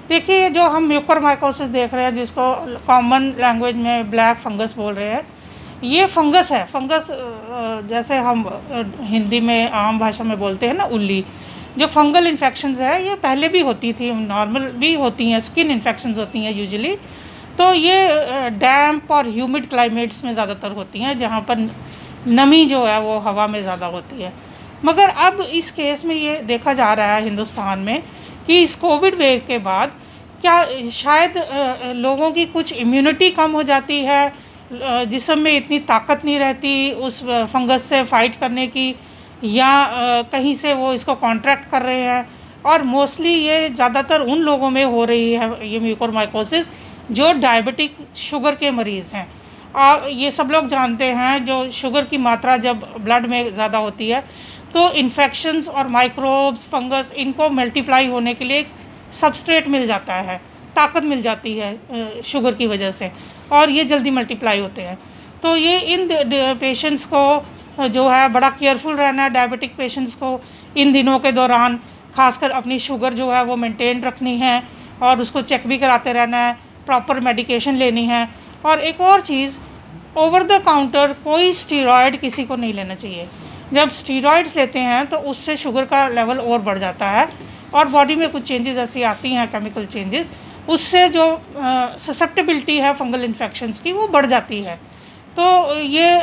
देखिए, जो हम म्यूकोरमाइकोसिस देख रहे हैं, जिसको कॉमन लैंग्वेज में ब्लैक फंगस बोल रहे हैं, ये फंगस है। फंगस जैसे हम हिंदी में आम भाषा में बोलते हैं ना, उल्ली। जो फंगल इन्फेक्शंस है, ये पहले भी होती थी, नॉर्मल भी होती हैं, स्किन इन्फेक्शंस होती हैं यूजुअली। तो ये डैम्प और ह्यूमिड क्लाइमेट्स में ज़्यादातर होती हैं, जहाँ पर नमी जो है वो हवा में ज़्यादा होती है। मगर अब इस केस में ये देखा जा रहा है हिंदुस्तान में कि इस कोविड वेव के बाद क्या शायद लोगों की कुछ इम्यूनिटी कम हो जाती है, जिस्म में इतनी ताकत नहीं रहती उस फंगस से फाइट करने की, या कहीं से वो इसको कॉन्ट्रैक्ट कर रहे हैं। और मोस्टली ये ज़्यादातर उन लोगों में हो रही है ये म्यूकोरमाइकोसिस जो डायबिटिक शुगर के मरीज़ हैं। और ये सब लोग जानते हैं, जो शुगर की मात्रा जब ब्लड में ज़्यादा होती है तो इन्फेक्शंस और माइक्रोब्स, फंगस, इनको मल्टीप्लाई होने के लिए एक सबस्ट्रेट मिल जाता है, ताकत मिल जाती है शुगर की वजह से, और ये जल्दी मल्टीप्लाई होते हैं। तो ये इन पेशेंट्स को जो है बड़ा केयरफुल रहना है, डायबिटिक पेशेंट्स को इन दिनों के दौरान खासकर अपनी शुगर जो है वो मेंटेन रखनी है, और उसको चेक भी कराते रहना है, प्रॉपर मेडिकेशन लेनी है। और एक और चीज़, ओवर द काउंटर कोई स्टीरॉयड किसी को नहीं लेना चाहिए। जब स्टीरॉयड्स लेते हैं तो उससे शुगर का लेवल और बढ़ जाता है, और बॉडी में कुछ चेंजेस ऐसी आती हैं, केमिकल चेंजेस, उससे जो ससेप्टेबिलिटी है फंगल इन्फेक्शंस की वो बढ़ जाती है। तो ये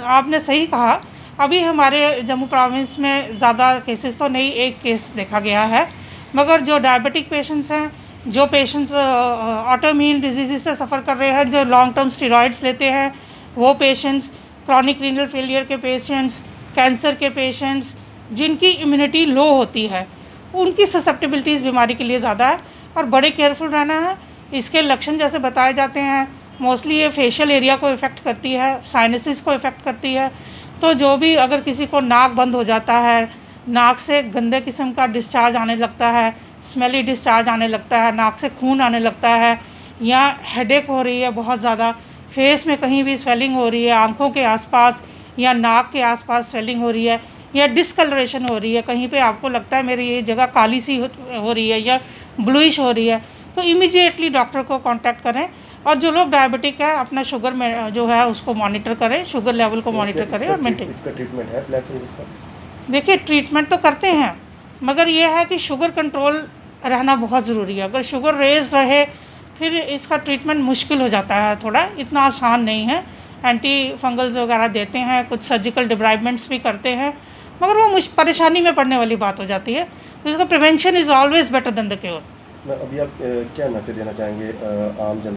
आपने सही कहा, अभी हमारे जम्मू प्रोविंस में ज़्यादा केसेस तो नहीं, एक केस देखा गया है। मगर जो डायबिटिक पेशेंट्स हैं, जो पेशेंट्स ऑटोइम्यून डिजीज़ से सफ़र कर रहे हैं, जो लॉन्ग टर्म स्टेरॉइड्स लेते हैं, वो पेशेंट्स, क्रॉनिक रीनल फेलियर के पेशेंट्स, कैंसर के पेशेंट्स, जिनकी इम्यूनिटी लो होती है, उनकी ससेप्टेबिलिटी इस बीमारी के लिए ज़्यादा है, और बड़े केयरफुल रहना है। इसके लक्षण जैसे बताए जाते हैं, मोस्टली ये फेशियल एरिया को इफ़ेक्ट करती है, साइनसिस को इफ़ेक्ट करती है। तो जो भी, अगर किसी को नाक बंद हो जाता है, नाक से गंदे किस्म का डिस्चार्ज आने लगता है, स्मेली डिस्चार्ज आने लगता है, नाक से खून आने लगता है, या हेडेक हो रही है बहुत ज़्यादा, फेस में कहीं भी स्वेलिंग हो रही है, आँखों के आसपास या नाक के आसपास स्वेलिंग हो रही है, या डिसकलरेशन हो रही है, कहीं पे आपको लगता है मेरी ये जगह काली सी हो रही है या ब्लूइश हो रही है, तो इमीडिएटली डॉक्टर को कांटेक्ट करें। और जो लोग डायबिटिक है, अपना शुगर में जो है उसको मॉनिटर करें, शुगर लेवल को मॉनिटर करें और मेंटेन। इसका ट्रीटमेंट है ब्लैक फंगस का? देखिए, ट्रीटमेंट तो करते हैं, मगर ये है कि शुगर कंट्रोल रहना बहुत ज़रूरी है। अगर शुगर रेज रहे फिर इसका ट्रीटमेंट मुश्किल हो जाता है, थोड़ा इतना आसान नहीं है। एंटी फंगल्स वगैरह देते हैं, कुछ सर्जिकल डिब्राइबमेंट्स भी करते हैं, मगर वो परेशानी में पड़ने वाली बात हो जाती है। तो इसका prevention is always better than the cure. अभी आप क्या मैसेज देना चाहेंगे आम जन